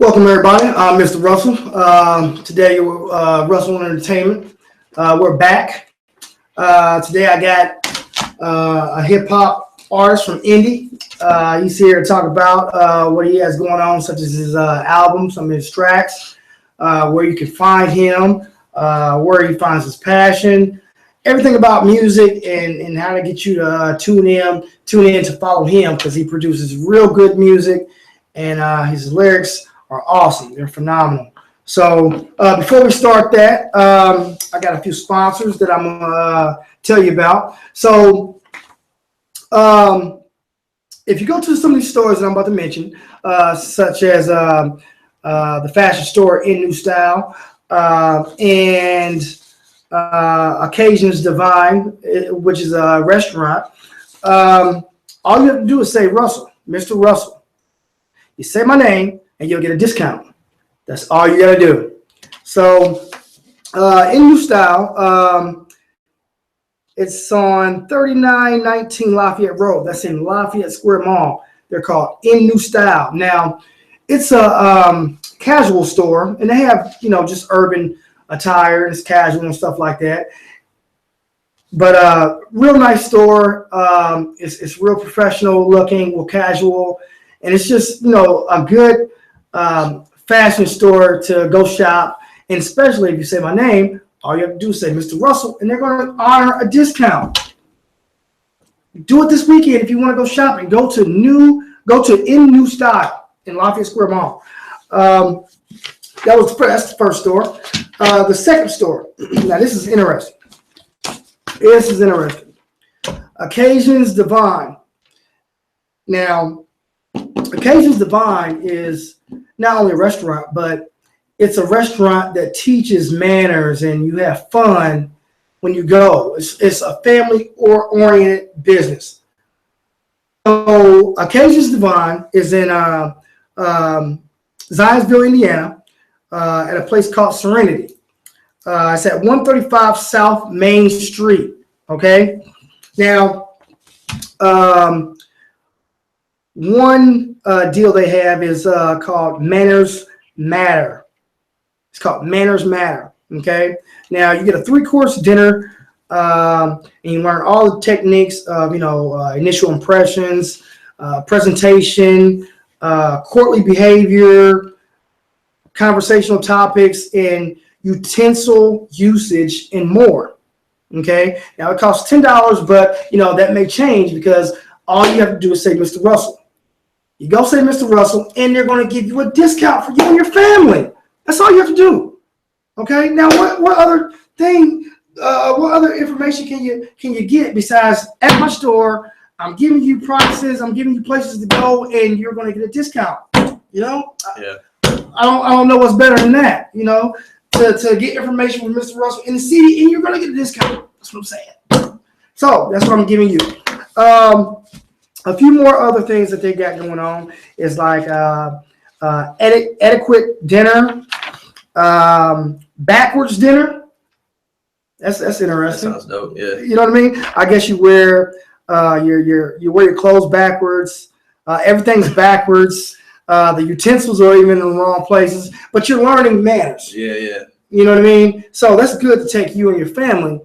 Welcome, everybody. I'm Mr. Russell. Today, Russell Entertainment. We're back. Today, I got a hip hop artist from Indy. He's here to talk about what he has going on, such as his album, some of his tracks, where you can find him, where he finds his passion, everything about music, and how to get you to tune in to follow him, because he produces real good music, and his lyrics are awesome. They're phenomenal. So before we start that, I got a few sponsors that I'm going to tell you about. So if you go to some of these stores that I'm about to mention, such as the fashion store In New Style and Occasions Divine, which is a restaurant, all you have to do is say Russell, Mr. Russell. You say my name, and you'll get a discount. That's all you got to do. So, In New Style, it's on 3919 Lafayette Road. That's in Lafayette Square Mall. They're called In New Style. Now, it's a casual store, and they have, just urban attire, and it's casual and stuff like that. But real nice store. It's real professional looking, real casual, and it's just, a good fashion store to go shop. And especially if you say my name, all you have to do is say Mr. Russell, and they're going to honor a discount. Do it this weekend if you want to go shopping. Go to In New Style in Lafayette Square Mall. That's the first store. The second store. Now this is interesting. Occasions Divine. Now, Occasions Divine is not only a restaurant, but it's a restaurant that teaches manners, and you have fun when you go. It's a family-oriented business. So Occasions Divine is in Zionsville, Indiana, at a place called Serenity. It's at 135 South Main Street. Okay. Now, one deal they have is called Manners Matter. It's called Manners Matter. Okay. Now you get a 3-course dinner, and you learn all the techniques of initial impressions, presentation, courtly behavior, conversational topics, and utensil usage, and more. Okay. Now it costs $10, but that may change, because all you have to do is say Mr. Russell. You go say Mr. Russell, and they're going to give you a discount for you and your family. That's all you have to do. Okay. Now, what other thing? What other information can you get besides at my store? I'm giving you prices. I'm giving you places to go, and you're going to get a discount. Yeah. I don't know what's better than that. To get information from Mr. Russell in the city, and you're going to get a discount. That's what I'm saying. So that's what I'm giving you. A few more other things that they got going on is like etiquette dinner, backwards dinner. That's interesting. That sounds dope. Yeah. You know what I mean? I guess you wear you wear your clothes backwards. Everything's backwards. The utensils are even in the wrong places, but you're learning manners. Yeah. You know what I mean? So that's good to take you and your family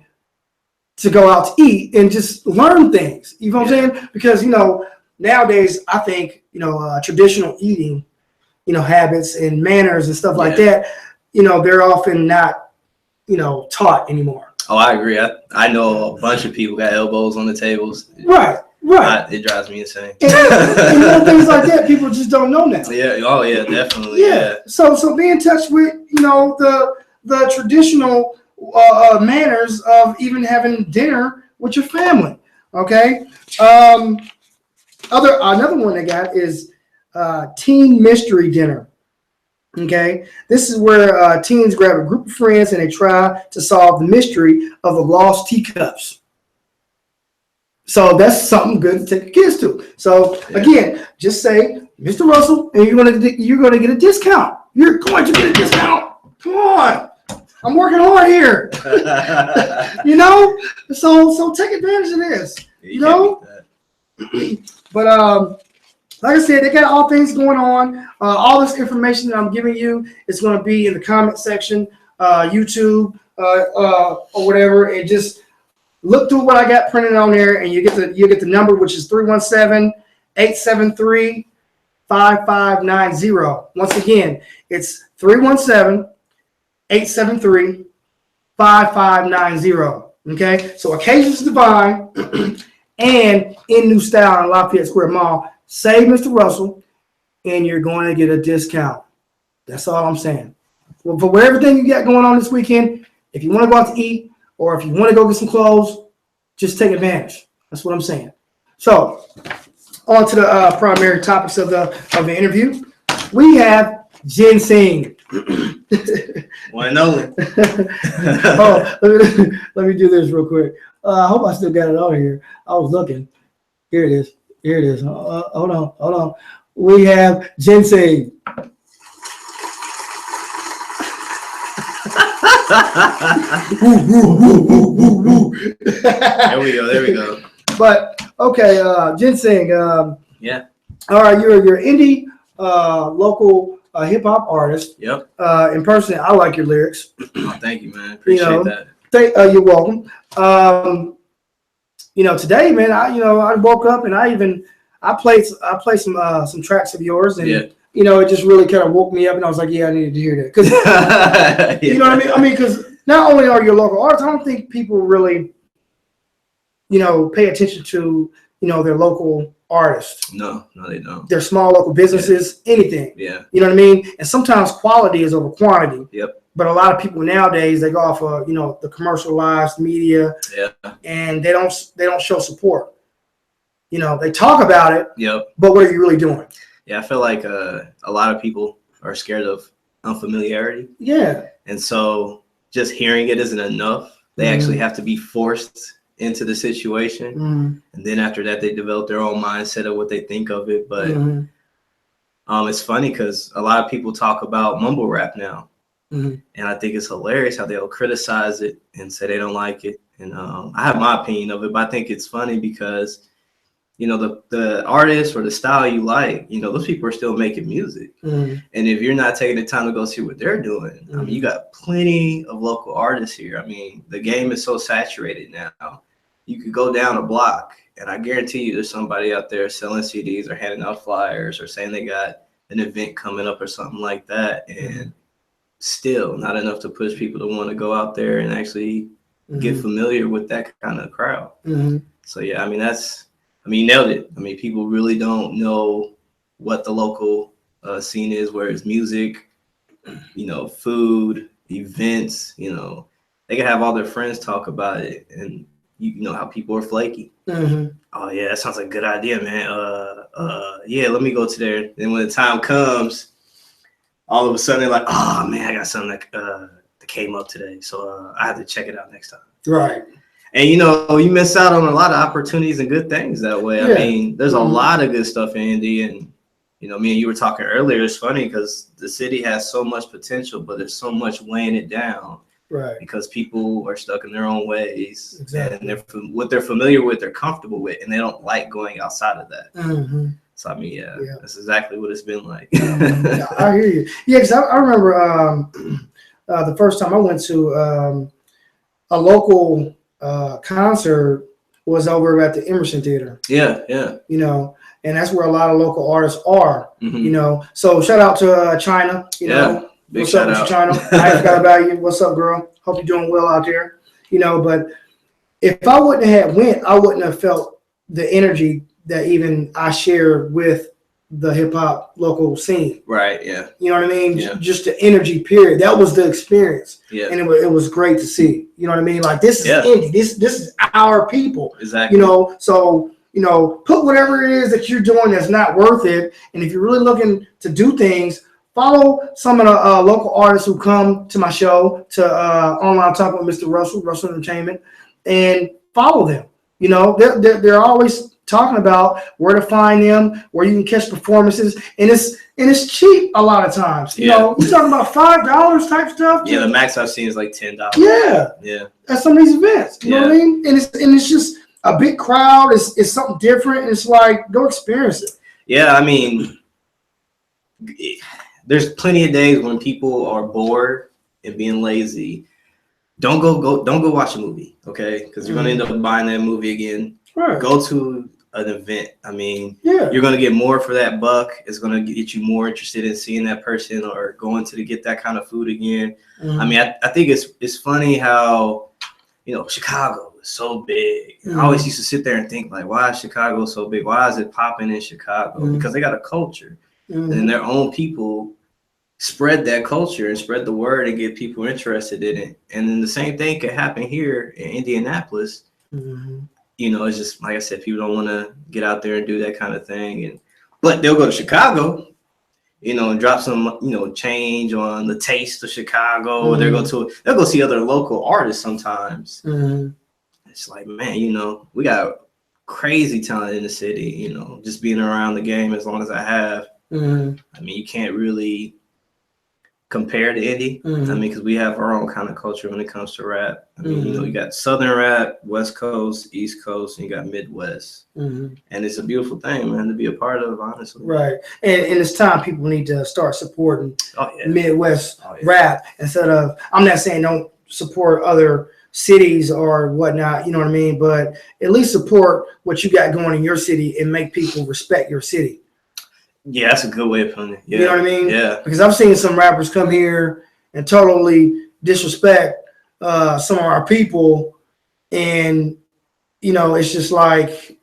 to go out to eat and just learn things. You know what I'm saying? Because, nowadays, I think, traditional eating, habits and manners and stuff like that, they're often not, taught anymore. Oh, I agree. I know a bunch of people got elbows on the tables. Right. It drives me insane. And things like that, people just don't know now. Yeah. Oh, yeah, definitely. Yeah. So be in touch with, the traditional manners of even having dinner with your family. Okay. Another one they got is teen mystery dinner. Okay. This is where teens grab a group of friends and they try to solve the mystery of the lost teacups. So that's something good to take your kids to. So again, just say Mr. Russell, and you're gonna get a discount. You're going to get a discount. Come on. I'm working hard here. So take advantage of this. But like I said, they got all things going on. All this information that I'm giving you is going to be in the comment section, YouTube, or whatever. And just look through what I got printed on there, and you get the number, which is 317-873-5590. Once again, it's 317-873-5590. Okay, so Occasions Divine and In New Style in Lafayette Square Mall. Save Mr. Russell, and you're going to get a discount. That's all I'm saying. Well, for everything you got going on this weekend, if you want to go out to eat or if you want to go get some clothes, just take advantage. That's what I'm saying. So, on to the primary topics of the interview. We have Ginxeng. One and only. Oh, let me do this real quick. I hope I still got it on here. I was looking. Here it is. Hold on. We have Ginxeng. There we go. But okay, Ginxeng. Yeah. All right, you're an indie local hip hop artist. Yep. In person, I like your lyrics. Oh, thank you, man. Appreciate that. You're welcome. Today, man, I woke up and I played some tracks of yours, and it just really kind of woke me up, and I was like, yeah, I needed to hear that, because you know what I mean. I mean, because not only are you a local artist, I don't think people really, pay attention to their local artists. No, they don't. Their small local businesses, anything. Yeah. You know what I mean? And sometimes quality is over quantity. Yep. But a lot of people nowadays, they go off of the commercialized media. Yeah. And they don't show support. They talk about it. Yep. But what are you really doing? Yeah, I feel like a lot of people are scared of unfamiliarity. Yeah. And so just hearing it isn't enough. They actually have to be forced into the situation, and then after that they develop their own mindset of what they think of it. But it's funny because a lot of people talk about mumble rap now, and I think it's hilarious how they'll criticize it and say they don't like it. And I have my opinion of it, but I think it's funny because the artist or the style you like, those people are still making music. And if you're not taking the time to go see what they're doing, I mean, you got plenty of local artists here. I mean, the game is so saturated now. You could go down a block, and I guarantee you there's somebody out there selling CDs or handing out flyers or saying they got an event coming up or something like that. And still not enough to push people to want to go out there and actually get familiar with that kind of crowd. So, yeah, I mean, you nailed it. I mean, people really don't know what the local scene is, where it's music, food, events, they can have all their friends talk about it, and you know how people are flaky. Oh yeah, that sounds like a good idea, man. Yeah, let me go to there. Then when the time comes, all of a sudden they're like, oh man, I got something that came up today, so I have to check it out next time. Right. And you miss out on a lot of opportunities and good things that way. Yeah. I mean, there's a lot of good stuff in Indy, and me and you were talking earlier. It's funny because the city has so much potential, but there's so much weighing it down. Right. Because people are stuck in their own ways. Exactly. And what they're familiar with, they're comfortable with, and they don't like going outside of that. So I mean, that's exactly what it's been like. Yeah, I hear you. Yeah, because I remember the first time I went to a local concert was over at the Emerson Theater. Yeah. And that's where a lot of local artists are. So shout out to China. Big what's up, Mr. China? I forgot about you. What's up, girl? Hope you're doing well out there. But if I wouldn't have went, I wouldn't have felt the energy that even I share with the hip hop local scene. Right. Yeah. You know what I mean? Yeah. Just the energy. Period. That was the experience. Yeah. And it was great to see. You know what I mean? Like this is indie. This is our people. Exactly. So. Put whatever it is that you're doing that's not worth it. And if you're really looking to do things, follow some of the local artists who come to my show, to Online Talk with Mr. Russell Entertainment, and follow them. They're always talking about where to find them, where you can catch performances, and it's cheap a lot of times. You're talking about $5 type stuff. Yeah, the max I've seen is like $10. Yeah. At some of these events. You know what I mean? And it's just a big crowd. It's something different. And it's like, go experience it. Yeah, I mean, there's plenty of days when people are bored and being lazy. Don't go watch a movie, okay? Because you're gonna end up buying that movie again. Right. Go to an event. I mean, Yeah. you're gonna get more for that buck. It's gonna get you more interested in seeing that person or going to get that kind of food again. I mean, I think it's funny how, Chicago is so big. I always used to sit there and think, like, why is Chicago so big? Why is it popping in Chicago? Because they got a culture, and then their own people spread that culture and spread the word and get people interested in it. And then the same thing could happen here in Indianapolis. It's just like I said, people don't want to get out there and do that kind of thing, but they'll go to Chicago, and drop some, change on the taste of Chicago. Or they'll go see other local artists sometimes. It's like, man, we got crazy talent in the city. Just being around the game as long as I have. I mean, you can't really compare to indie. I mean, because we have our own kind of culture when it comes to rap. I mean, you got Southern rap, West Coast, East Coast, and you got Midwest. And it's a beautiful thing, man, to be a part of, honestly. Right. And it's time people need to start supporting Midwest rap instead of, I'm not saying don't support other cities or whatnot, you know what I mean? But at least support what you got going in your city and make people respect your city. Yeah, that's a good way of putting it. Yeah. You know what I mean? Yeah. Because I've seen some rappers come here and totally disrespect some of our people. And, it's just like,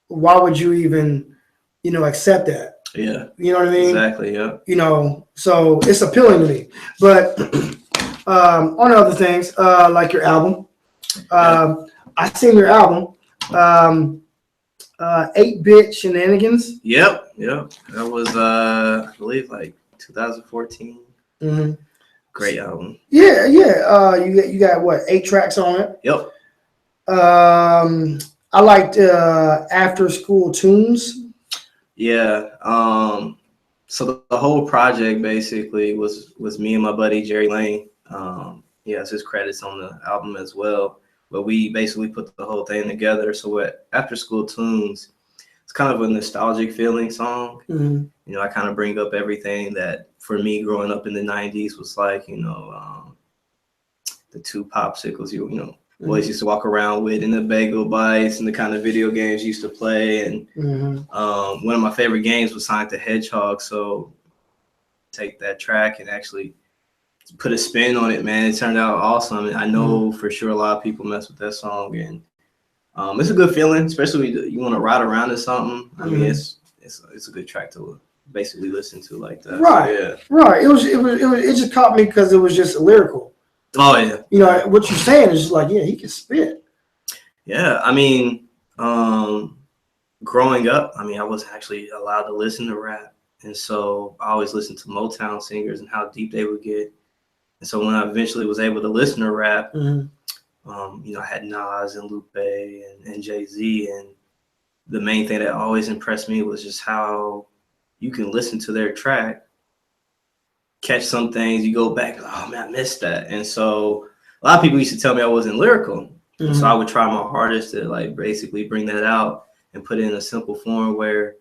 why would you even, accept that? Yeah. You know what I mean? Exactly, yeah. So it's appealing to me. But on other things, like your album, I seen your album. 8-Bit Shenanigans. Yep. That was I believe like 2014. Great album. Yeah. You got what, 8 tracks on it? Yep. I liked After School Tunes. Yeah. So the whole project basically was me and my buddy Jerry Lane. It's his credits on the album as well. But we basically put the whole thing together. So After School Tunes, it's kind of a nostalgic feeling song. I kind of bring up everything that for me growing up in the 90s was like, the 2 popsicles, boys used to walk around with in the bagel bites and the kind of video games used to play. And one of my favorite games was Sonic the Hedgehog. So take that track and actually put a spin on it, man. It turned out awesome. I know for sure a lot of people mess with that song, and it's a good feeling, especially when you want to ride around to something. I mean, it's a good track to basically listen to like that. Right. So, yeah. Right. It just caught me because it was just lyrical. Oh yeah. What you're saying is just like, yeah, he can spit. Yeah. I mean, growing up, I wasn't actually allowed to listen to rap, and so I always listened to Motown singers and how deep they would get. And so when I eventually was able to listen to rap, I had Nas and Lupe and Jay-Z. And the main thing that always impressed me was just how you can listen to their track, catch some things, you go back, oh man, I missed that. And so a lot of people used to tell me I wasn't lyrical. So I would try my hardest to like basically bring that out and put it in a simple form where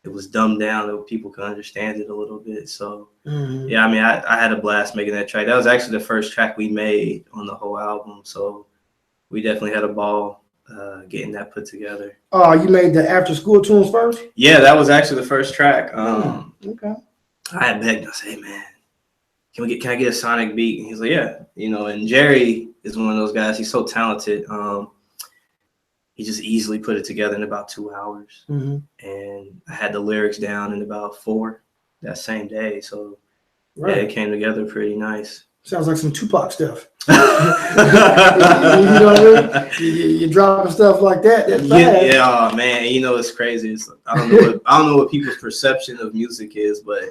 it was dumbed down so people could understand it a little bit. So yeah, I had a blast making that track. That was actually the first track we made on the whole album. So we definitely had a ball getting that put together. Oh, you made the After School Tunes first? Yeah, that was actually the first track. Okay. I had begged, I said, hey man, can I get a Sonic beat? And he's like, yeah, and Jerry is one of those guys. He's so talented. He just easily put it together in about 2 hours. And I had the lyrics down in about 4 that same day. So yeah, it came together pretty nice. Sounds like some Tupac stuff. You know what I mean? You're dropping stuff like that. Yeah, man. It's crazy. I don't know what people's perception of music is, but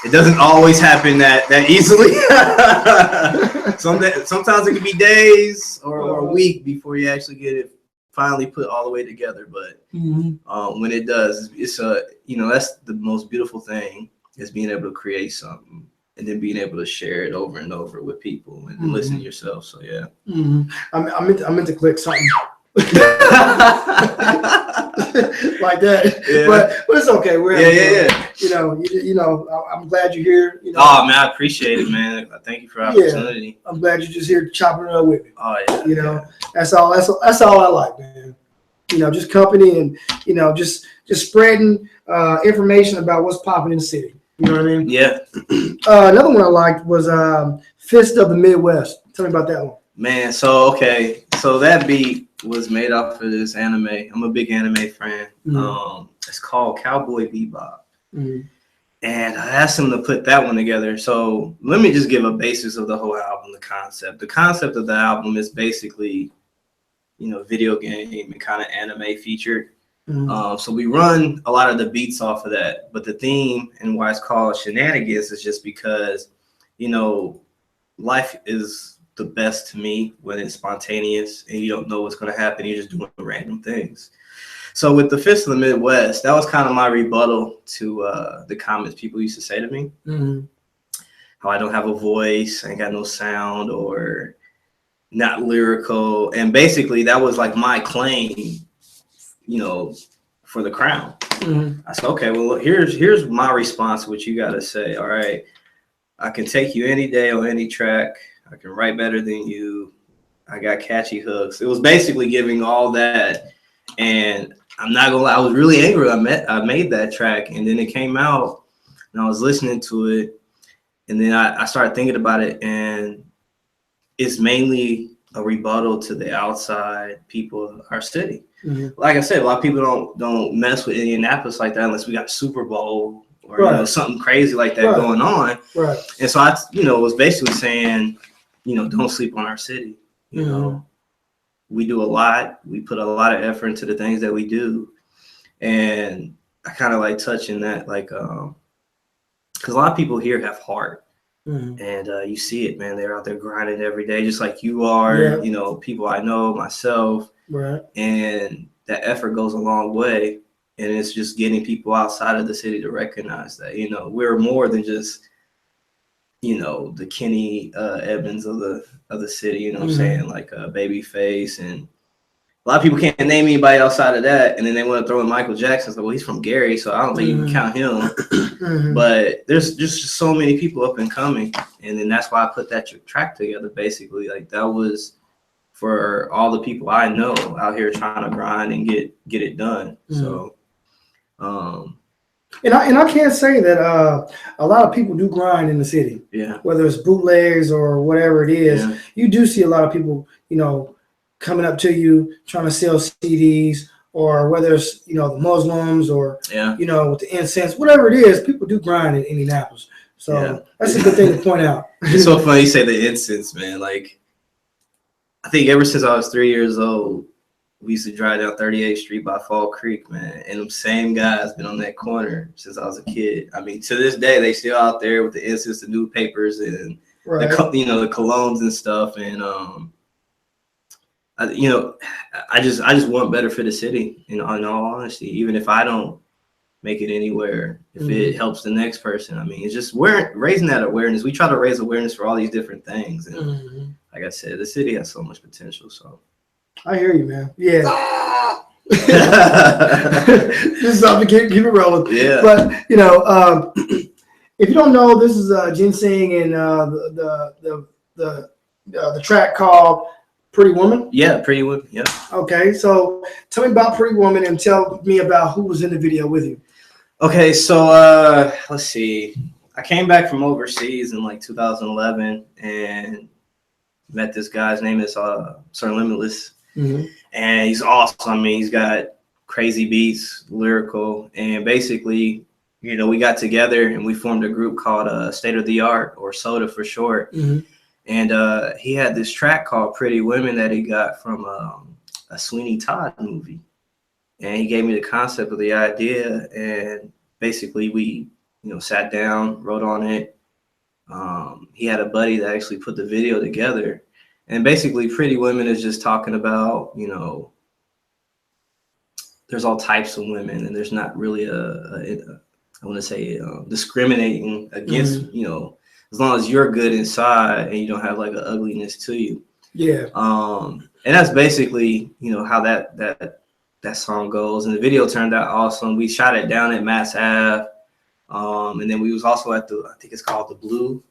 it doesn't always happen that easily. Sometimes it can be days or a week before you actually get it finally put all the way together. But when it does, it's that's the most beautiful thing, is being able to create something and then being able to share it over and over with people and listen to yourself. So yeah. I meant to click something like that. Yeah. But it's okay. We're Yeah. You know, I'm glad you're here. You know, Oh man, I appreciate it, man. Thank you for the opportunity. I'm glad you're just here chopping it up with me. Oh yeah. You know, that's all I like, man. You know, just company and you know, just spreading information about what's popping in the city. You know what I mean? Yeah. Another one I liked was Fist of the Midwest. Tell me about that one. Man, so that beat was made off of this anime. I'm a big anime fan. It's called Cowboy Bebop. And I asked him to put that one together. So let me just give a basis of the whole album, the concept. The concept of the album is basically, you know, video game and kind of anime featured. So we run a lot of the beats off of that. But the theme and why it's called Shenanigans is just because, you know, life is the best to me when it's spontaneous and you don't know what's going to happen. You're just doing random things. So with the Fist of the Midwest, that was kind of my rebuttal to the comments people used to say to me. How I don't have a voice, I ain't got no sound, or not lyrical. And basically that was like my claim, you know, for the crown. I said, okay, well, here's my response to what you got to say. All right, I can take you any day on any track. I can write better than you. I got catchy hooks. It was basically giving all that. And I'm not gonna lie, I was really angry. I made that track, and then it came out, and I was listening to it, and then I started thinking about it, and it's mainly a rebuttal to the outside people of our city. Like I said, a lot of people don't mess with Indianapolis like that unless we got Super Bowl or you know, something crazy like that going on. And so I, you know, was basically saying, you know, don't sleep on our city. You know, we do a lot. We put a lot of effort into the things that we do. And I kind of like touching that, like, because a lot of people here have heart. And you see it, man. They're out there grinding every day, just like you are. You know, people I know, myself. And that effort goes a long way. And it's just getting people outside of the city to recognize that, you know, we're more than just, you know, the Kenny Evans of the city, you know what I'm saying? Like Babyface, and a lot of people can't name anybody outside of that, and then they want to throw in Michael Jackson. So, well, he's from Gary, so I don't think you can count him. But there's just so many people up and coming, and then that's why I put that track together. Basically, like that was for all the people I know out here trying to grind and get it done. So, and I can't say that a lot of people do grind in the city. Whether it's bootlegs or whatever it is, you do see a lot of people, you know, coming up to you trying to sell CDs, or whether it's, you know, the Muslims or you know, with the incense, whatever it is, people do grind in Indianapolis. So that's a good thing to point out. It's so funny you say the incense, man. Like, I think ever since I was 3 years old, we used to drive down 38th Street by Fall Creek, man. And them same guys been on that corner since I was a kid. I mean, to this day, they still out there with the incense, the newspapers, and the, you know, the colognes and stuff. And you know, I just want better for the city. You know, in all honesty, even if I don't make it anywhere, if it helps the next person, I mean, it's just raising that awareness. We try to raise awareness for all these different things, and like I said, the city has so much potential. So I hear you, man. Just something to keep it rolling. But you know, if you don't know, this is Ginxeng and the track called Pretty Woman. Pretty Woman. Okay, so tell me about Pretty Woman and tell me about who was in the video with you. Okay, so let's see. I came back from overseas in like 2011 and met this guy's name is Sir Limitless. And he's awesome. I mean, he's got crazy beats, lyrical, and basically, you know, we got together and we formed a group called State of the Art, or SODA for short. And he had this track called Pretty Women that he got from a Sweeney Todd movie. And he gave me the concept of the idea, and basically we, you know, sat down, wrote on it. He had a buddy that actually put the video together. And basically Pretty Women is just talking about, you know, there's all types of women, and there's not really I want to say discriminating against, you know, as long as you're good inside and you don't have like an ugliness to you. Yeah. And that's basically, you know, how that song goes. And the video turned out awesome. We shot it down at Mass Ave. And then we was also at I think it's called the Blue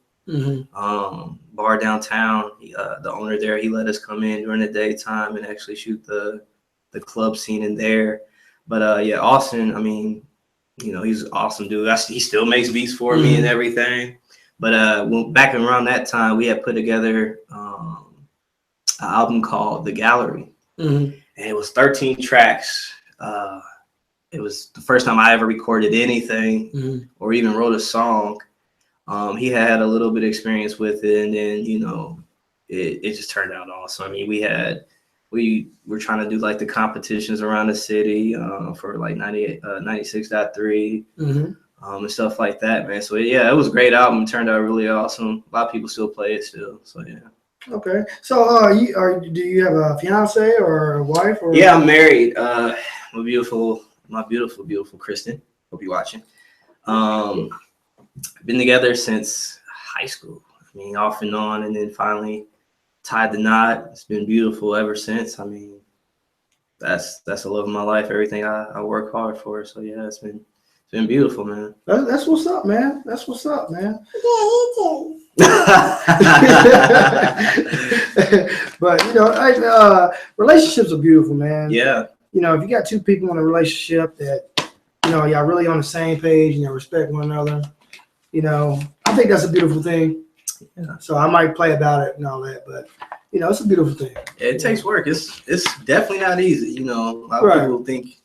bar downtown. The owner there, he let us come in during the daytime and actually shoot the club scene in there. But yeah, Austin, I mean, you know, he's an awesome dude. He still makes beats for me and everything. But back around that time, we had put together an album called The Gallery. And it was 13 tracks. It was the first time I ever recorded anything or even wrote a song. He had a little bit of experience with it, and then, you know, it just turned out awesome. I mean, we were trying to do like the competitions around the city for like 96.3 and stuff like that, man. So yeah, it was a great album. It turned out really awesome. A lot of people still play it still. So yeah. Okay. So do you have a fiance or a wife? Or? Yeah, I'm married. My beautiful Kristen. Hope you're watching. Been together since high school. I mean, off and on, and then finally tied the knot. It's been beautiful ever since. I mean, that's the love of my life. Everything I work hard for. So yeah, it's been beautiful, man. That's what's up, man. That's what's up, man. But you know, relationships are beautiful, man. Yeah. You know, if you got two people in a relationship that, you know, y'all really on the same page and you respect one another, you know, I think that's a beautiful thing. Yeah. So I might play about it and all that, but you know, it's a beautiful thing. It takes work. It's definitely not easy. You know, a lot of people think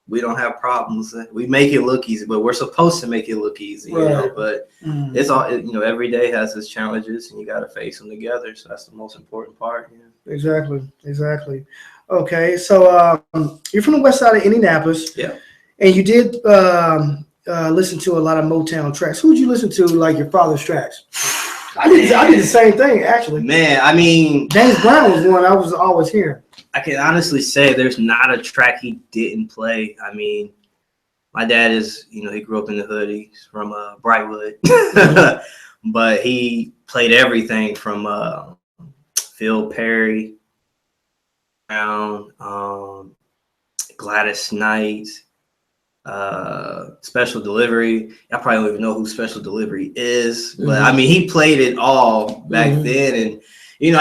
we don't have problems. We make it look easy, but we're supposed to make it look easy. You know, but it's all, you know, every day has its challenges, and you got to face them together. So that's the most important part. Yeah. Exactly. Okay, so you're from the west side of Indianapolis. Yeah. And you did listen to a lot of Motown tracks. Who did you listen to, like your father's tracks? I did the same thing, actually. Man, I mean, James Brown was one I was always hearing. I can honestly say there's not a track he didn't play. I mean, my dad is, you know, he grew up in the hood. He's from Brightwood. But he played everything from Phil Perry, Brown, Gladys Knight, Special Delivery. I probably don't even know who Special Delivery is, but I mean, he played it all back then. And you know,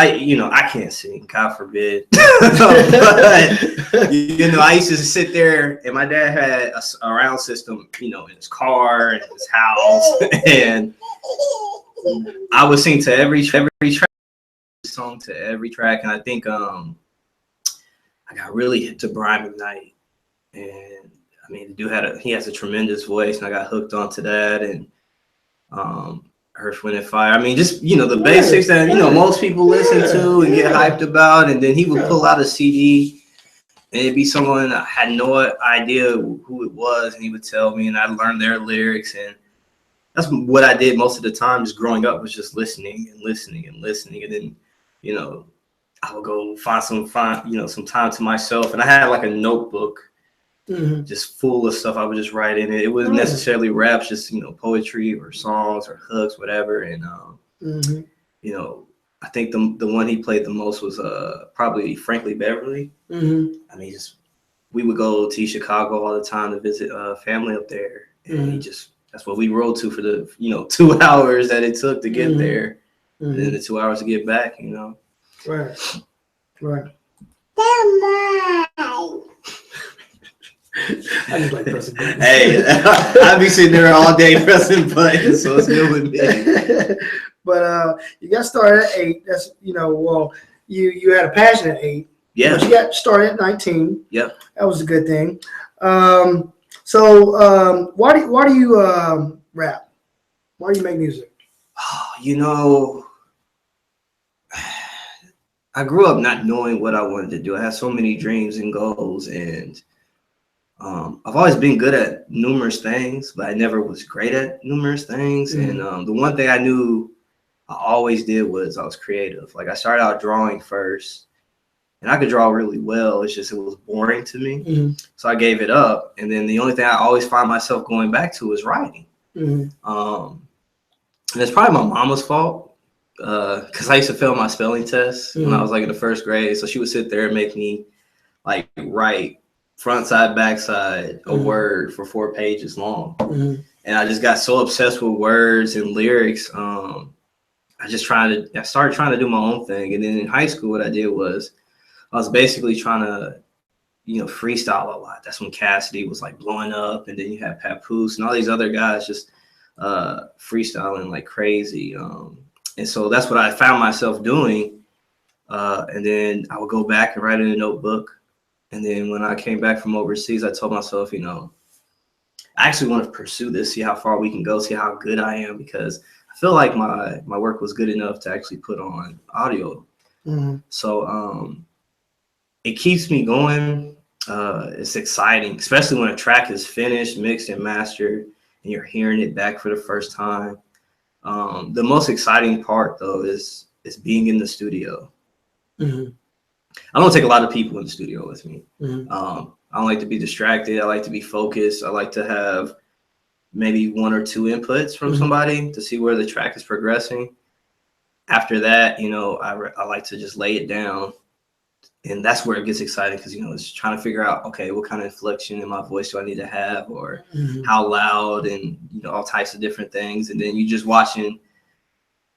I can't sing, God forbid. But you know, I used to sit there, and my dad had a surround system, you know, in his car and his house, and I would sing to every track, song to every track. And I think I got really hit to Brian McKnight, and I mean, the dude he has a tremendous voice, and I got hooked onto that. And Earth, Wind, and Fire. I mean, just, you know, the basics that, you know, most people listen to and get hyped about. And then he would pull out a CD, and it'd be someone I had no idea who it was, and he would tell me, and I'd learn their lyrics. And that's what I did most of the time, just growing up, was just listening. And then, you know, I would go find some time to myself. And I had like a notebook just full of stuff I would just write in it. It wasn't necessarily raps, just, you know, poetry or songs or hooks, whatever. And you know, I think the one he played the most was probably Frankly Beverly. I mean, we would go to Chicago all the time to visit family up there, and that's what we rode to for the, you know, 2 hours that it took to get there, and then the 2 hours to get back, you know. Right. I just like pressing buttons. Hey, I'd be sitting there all day pressing buttons, so it's good with me. But you got started at 8. That's, you know, well, you had a passion at 8. Yeah. But you got started at 19. Yep. That was a good thing. So why do you rap? Why do you make music? Oh, you know, I grew up not knowing what I wanted to do. I had so many dreams and goals, and I've always been good at numerous things, but I never was great at numerous things. And the one thing I knew I always did was I was creative. Like, I started out drawing first, and I could draw really well. It's just, it was boring to me. So I gave it up. And then the only thing I always find myself going back to is writing. And it's probably my mama's fault. because I used to fail my spelling tests when I was like in the first grade. So she would sit there and make me like write front side, back side a word for 4 pages long. And I just got so obsessed with words and lyrics. I started trying to do my own thing. And then in high school, what I did was I was basically trying to, freestyle a lot. That's when Cassidy was like blowing up. And then you had Papoose and all these other guys just freestyling like crazy. And so that's what I found myself doing. And then I would go back and write in a notebook. And then when I came back from overseas, I told myself, I actually want to pursue this, see how far we can go, see how good I am, because I feel like my work was good enough to actually put on audio. So it keeps me going. It's exciting, especially when a track is finished, mixed, and mastered, and you're hearing it back for the first time. The most exciting part, though, is being in the studio. I don't take a lot of people in the studio with me. I don't like to be distracted. I like to be focused. I like to have maybe 1 or 2 inputs from somebody to see where the track is progressing. After that, I like to just lay it down. And that's where it gets exciting because, it's trying to figure out, okay, what kind of inflection in my voice do I need to have, or how loud, and, all types of different things. And then you just watching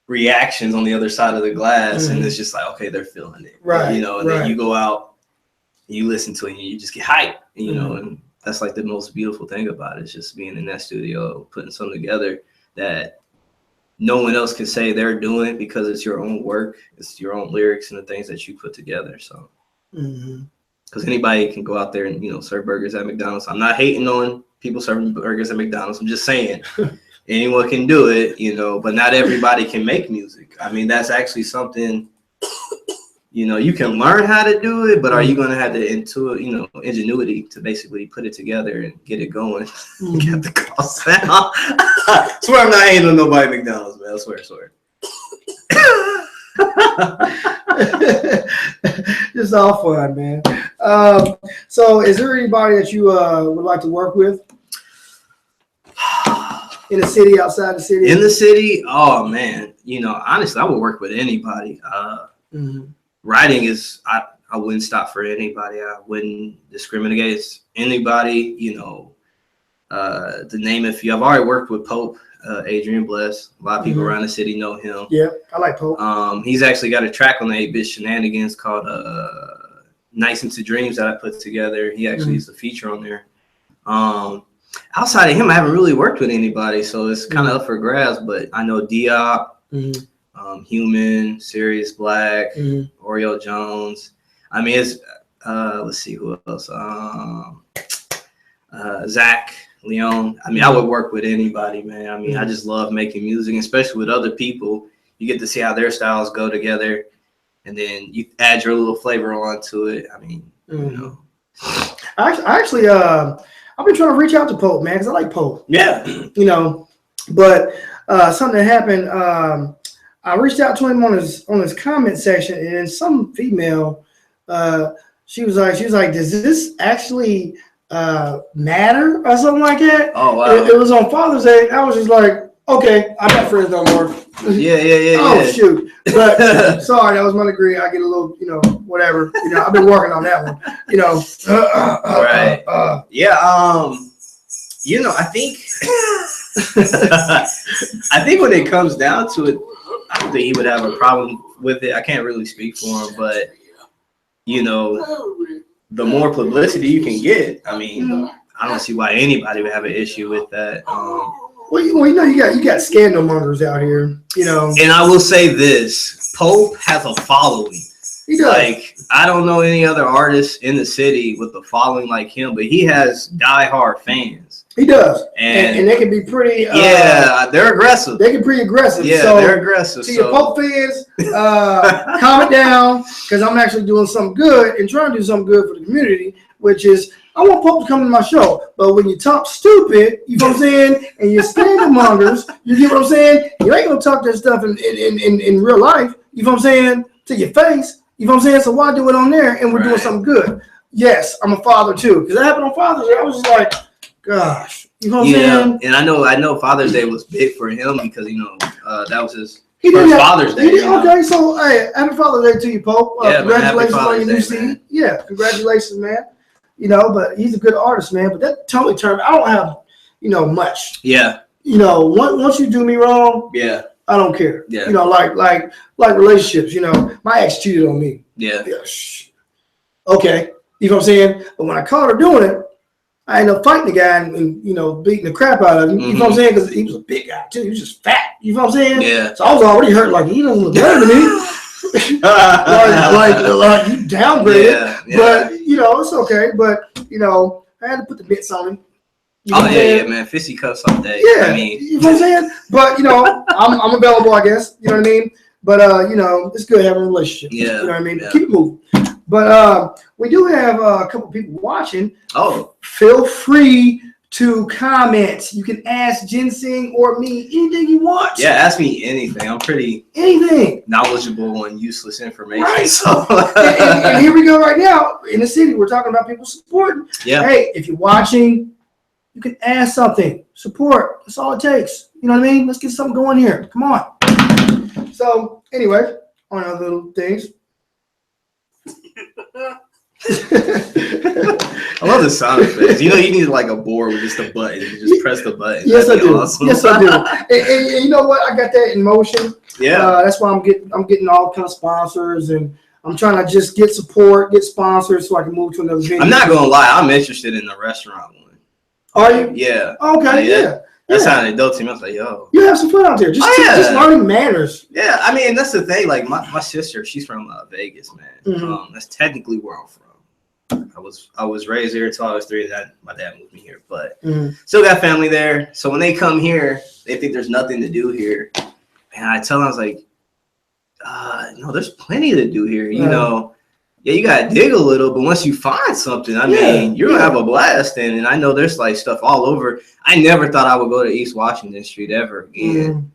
reactions on the other side of the glass, and it's just like, okay, they're feeling it, right? And then you go out, you listen to it, and you just get hyped, and that's like the most beautiful thing about it. It's just being in that studio, putting something together that no one else can say they're doing, because it's your own work, it's your own lyrics and the things that you put together. So, because anybody can go out there and serve burgers at McDonald's. I'm not hating on people serving burgers at McDonald's. I'm just saying. Anyone can do it, but not everybody can make music. I mean, that's actually something, you can learn how to do it, but are you going to have the ingenuity to basically put it together and get it going? Get the cost down. I swear I'm not hating on nobody at McDonald's, man. I swear. It's all fun, man. So is there anybody that you would like to work with? In the city, outside the city? In the city? Oh, man. Honestly, I would work with anybody. Writing is, I wouldn't stop for anybody. I wouldn't discriminate against anybody. The name a few. I've already worked with Pope, Adrian Bless. A lot of people around the city know him. Yeah, I like Pope. He's actually got a track on the 8-Bit Shenanigans called Nights into Dreams that I put together. He actually is a feature on there. Outside of him, I haven't really worked with anybody, so it's kind of up for grabs. But I know Diop, Human, Sirius Black, Oreo Jones. I mean, it's let's see who else. Zach Leon. I mean, I would work with anybody, man. I mean, I just love making music, especially with other people. You get to see how their styles go together, and then you add your little flavor onto it. I mean, I've been trying to reach out to Pope, man, because I like Pope. Yeah. But something that happened, I reached out to him on his comment section, and then some female, she was like, does this actually matter or something like that? Oh, wow. It was on Father's Day. I was just like, okay, I'm not friends no more. Yeah. Oh, shoot. But sorry, that was my degree. I get a little, whatever. I've been working on that one. Right. Yeah. I think I think when it comes down to it, I don't think he would have a problem with it. I can't really speak for him, but the more publicity you can get, I mean, I don't see why anybody would have an issue with that. Well, you got scandal mongers out here, And I will say this: Pope has a following. He does. Like, I don't know any other artist in the city with a following like him, but he has diehard fans. He does, and they can be pretty. They're aggressive. They can be pretty aggressive. Yeah, so, they're aggressive. To your Pope fans, calm it down, because I'm actually doing something good and trying to do something good for the community, which is I want Pope to come to my show. But when you talk stupid, you know what I'm saying, and you're scandal mongers, you get what I'm saying? You ain't gonna talk that stuff in real life. You know what I'm saying? To your face. You know what I'm saying? So why do it on there and we're doing something good? Yes, I'm a father too. Because that happened on Father's Day. I was just like, gosh. You know what I'm saying? And I know Father's Day was big for him because, that was He did Father's Day. Okay, so hey, happy Father's Day to you, Pope. Congratulations on your new CD. Yeah, congratulations, man. But he's a good artist, man. But that totally turned. I don't have, much. Yeah. Once you do me wrong, yeah, I don't care. Yeah. Like relationships. My ex cheated on me. Yeah. Okay, you know what I'm saying. But when I caught her doing it, I ended up fighting the guy and beating the crap out of him. You know what I'm saying? Because he was a big guy too. He was just fat. You know what I'm saying? Yeah. So I was already hurt. Like he doesn't look better than me. like you downgraded. Yeah. But it's okay. But I had to put the bits on him. Yeah, man. Fisty cuffs all day. Yeah. I mean, you know what I'm saying? But I'm available, I guess. You know what I mean? But it's good having a relationship. Yeah. You know what I mean? Yeah. Keep it moving. But we do have a couple people watching. Oh. Feel free to comment. You can ask Ginxeng or me anything you want. Yeah, ask me anything. I'm pretty knowledgeable on useless information. Right. So and here we go right now. In the city, we're talking about people supporting. Yeah. Hey, if you're watching, you can ask something. Support. That's all it takes. You know what I mean? Let's get something going here. Come on. So anyway, on other little things. I love the sound effects. You need like a board with just a button. You just press the button. Yes, I do. Awesome. Yes, I do. And you know what? I got that in motion. Yeah. That's why I'm getting all kind of sponsors, and I'm trying to just get support, get sponsors, so I can move to another venue. I'm not gonna lie. I'm interested in the restaurant one. Are you? Yeah. Okay. Yeah. That sounded dope to me. I was like, yo. You have some fun out there. Just learning manners. Yeah. I mean, that's the thing. Like my sister, she's from Vegas, man. Mm-hmm. That's technically where I'm from. I was raised here until I was 3. My dad moved me here, but still got family there. So when they come here, they think there's nothing to do here. And I tell them, I was like, no, there's plenty to do here. Yeah, you gotta dig a little, but once you find something, I mean, you're gonna have a blast. And I know there's like stuff all over. I never thought I would go to East Washington Street ever again.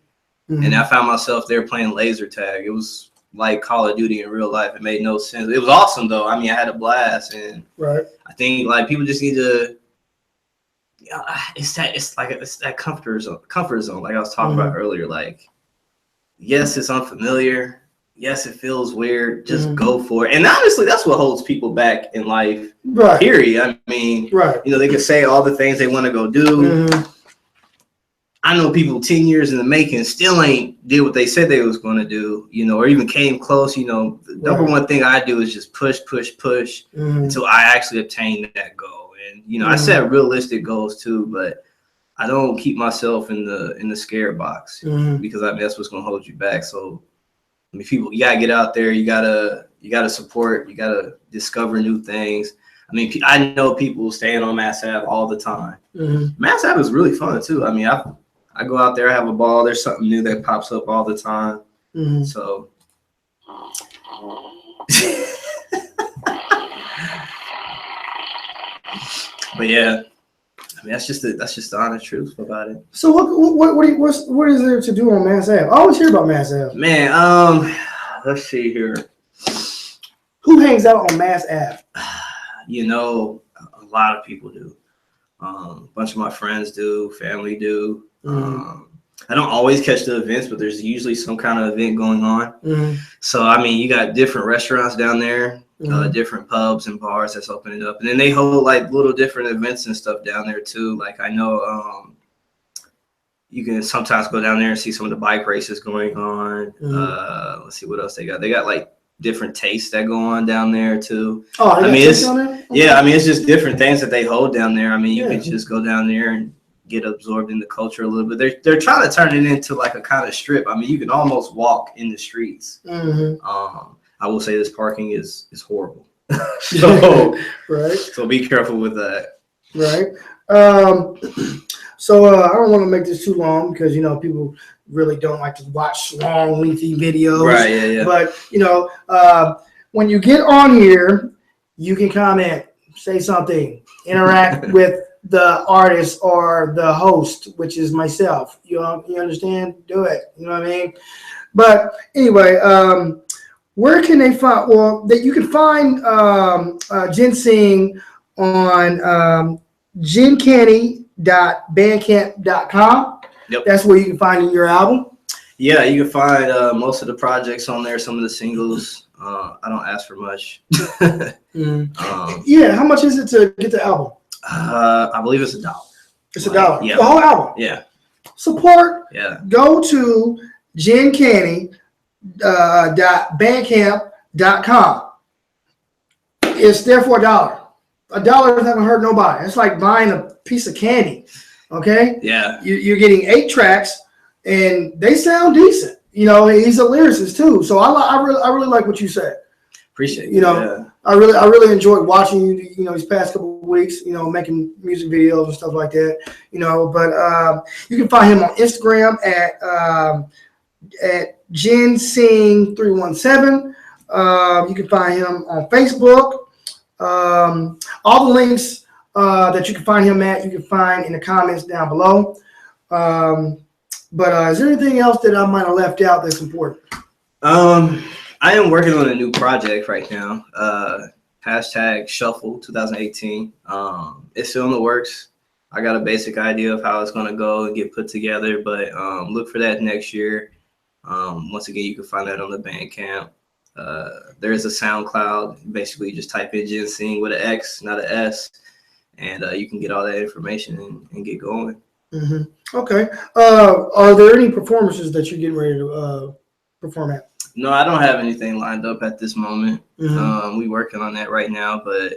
And I found myself there playing laser tag. It was like Call of Duty in real life. It made no sense. It was awesome though. I mean, I had a blast, and I think like people just need to. It's that comfort zone. Like I was talking about earlier. Like, yes, it's unfamiliar. Yes, it feels weird. Just go for it. And honestly, that's what holds people back in life. Right. Period. I mean, they can say all the things they want to go do. I know people 10 years in the making still ain't did what they said they was going to do, or even came close. The number one thing I do is just push until I actually obtain that goal. And, I set realistic goals too, but I don't keep myself in the scare box because that's what's going to hold you back. So, I mean, people, you got to get out there. You got to support. You got to discover new things. I mean, I know people staying on Mass Ave all the time. Mass Ave is really fun too. I mean, I go out there, I have a ball. There's something new that pops up all the time. So, but yeah, I mean that's just the honest truth about it. So what is there to do on Mass Ave? I always hear about Mass Ave. Man, let's see here. Who hangs out on Mass Ave? A lot of people do. A bunch of my friends do, family do. I don't always catch the events, but there's usually some kind of event going on. So, I mean, you got different restaurants down there, different pubs and bars that's opening up. And then they hold like little different events and stuff down there too. Like I know you can sometimes go down there and see some of the bike races going on. Let's see what else they got. They got like different tastes that go on down there too. I mean, it's I mean, it's just different things that they hold down there. I mean, you can just go down there and get absorbed in the culture a little bit. They're trying to turn it into like a kind of strip. I mean, you can almost walk in the streets. I will say this parking is horrible. So so be careful with that. Right. So I don't want to make this too long because people really don't like to watch long, lengthy videos. Right. Yeah. But when you get on here, you can comment, say something, interact with the artist or the host, which is myself. You understand? Do it. You know what I mean? But anyway, where can they find? Well, that you can find Ginxeng on Gincanny.bandcamp.com. Yep. That's where you can find your album. Yeah, you can find most of the projects on there. Some of the singles. I don't ask for much. Yeah, how much is it to get the album? I believe it's $1. It's $1. Yeah. The whole album. Yeah. Support. Yeah. Go to Gincanny .bandcamp.com. It's there for $1. $1 doesn't hurt nobody. It's like buying a piece of candy. Okay. Yeah. You're getting 8 tracks, and they sound decent. You know, he's a lyricist too. So I really like what you said. Appreciate it. You know, yeah. I really enjoyed watching you. You know, these past couple of weeks. You know, making music videos and stuff like that. You know, but you can find him on Instagram at Ginxeng 317. You can find him on Facebook. All the links that you can find him at, you can find in the comments down below. But is there anything else that I might have left out that's important? I am working on a new project right now. Hashtag Shuffle 2018. It's still in the works. I got a basic idea of how it's going to go and get put together, but look for that next year. Once again, you can find that on the Bandcamp. There is a SoundCloud. Basically, just type in Ginxeng with an X, not an S, and you can get all that information and get going. Mm-hmm. Okay. Are there any performances that you're getting ready to perform at? No, I don't have anything lined up at this moment. Mm-hmm. We working on that right now, but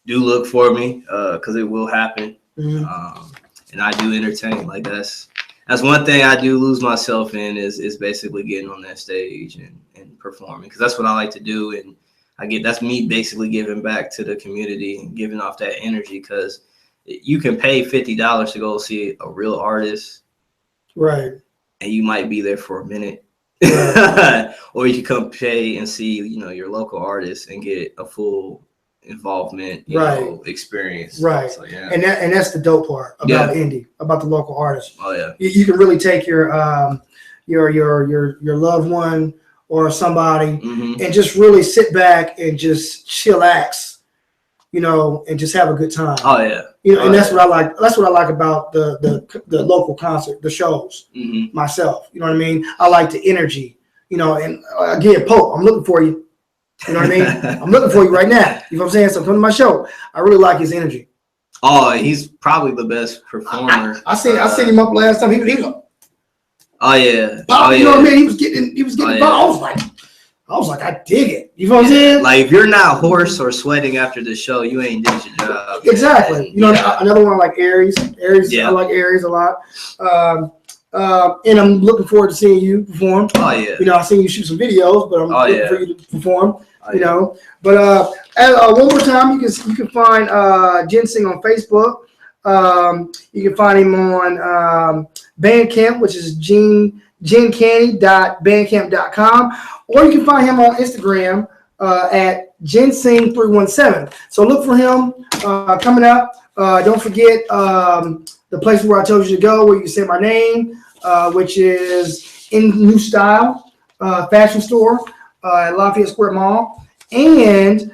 do look for me because it will happen. Mm-hmm. And I do entertain. Like that's one thing I do lose myself in is basically getting on that stage and performing, because that's what I like to do, and that's me basically giving back to the community and giving off that energy, because you can pay $50 to go see a real artist, right? And you might be there for a minute. Or you can come pay and see, your local artist and get a full involvement, experience. Right. So, yeah. And that's the dope part about indie, about the local artist. Oh yeah. You can really take your loved one or somebody and just really sit back and just chillax, and just have a good time. Oh yeah. And that's what I like. That's what I like about the local concert, the shows. Myself, you know what I mean. I like the energy, And again, Pope, I'm looking for you. You know what I mean. I'm looking for you right now. You know what I'm saying? So come to my show. I really like his energy. Oh, he's probably the best performer. I seen him up last time. He was. Oh yeah. You know what I mean. He was getting. I was like, I dig it. You know what I'm saying? Like, if you're not hoarse or sweating after the show, you ain't did your job. Exactly. Another one I like Aries. I like Aries a lot. And I'm looking forward to seeing you perform. Oh yeah. I've seen you shoot some videos, but I'm looking for you to perform. Oh, But one more time, you can find Ginxeng on Facebook. You can find him on Bandcamp, which is Gincanny.bandcamp.com, or you can find him on Instagram at Ginxeng317. So look for him coming up. Don't forget the place where I told you to go, where you can say my name, which is in New Style fashion store at Lafayette Square Mall, and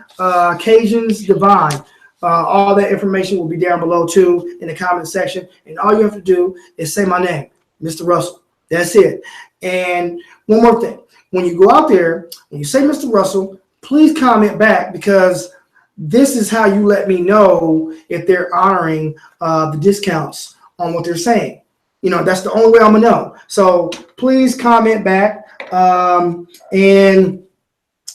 Cajun's Divine. All that information will be down below too in the comment section, and all you have to do is say my name, Mr. Russell. That's it. And one more thing, when you go out there, when you say Mr. Russell, please comment back, because this is how you let me know if they're honoring the discounts on what they're saying. That's the only way I'm gonna know. So please comment back, and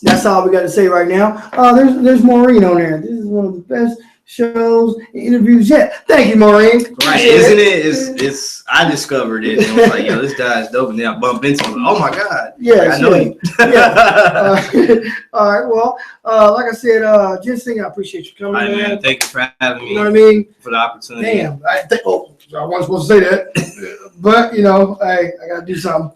that's all we got to say right now. There's Maureen on there. This is one of the best shows and interviews yet. Thank you, Maureen. Right, isn't it? It's I discovered it and was like, yo, this guy's dope, and then I bumped into him. Oh my God. Yeah, I know you. All right. Well, like I said, Ginxeng, I appreciate you coming. All right, man. Thank you for having me. You know what I mean? For the opportunity. Damn. I wasn't supposed to say that, but I gotta do something.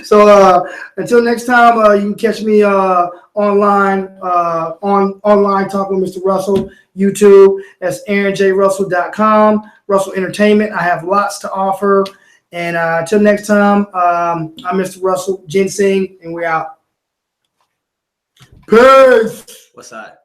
So until next time, you can catch me online online talking with Mr. Russell. YouTube, that's AaronJRussell.com, Russell Entertainment. I have lots to offer, and until next time, I'm Mr. Russell, Ginxeng, and we're out. Peace. What's that?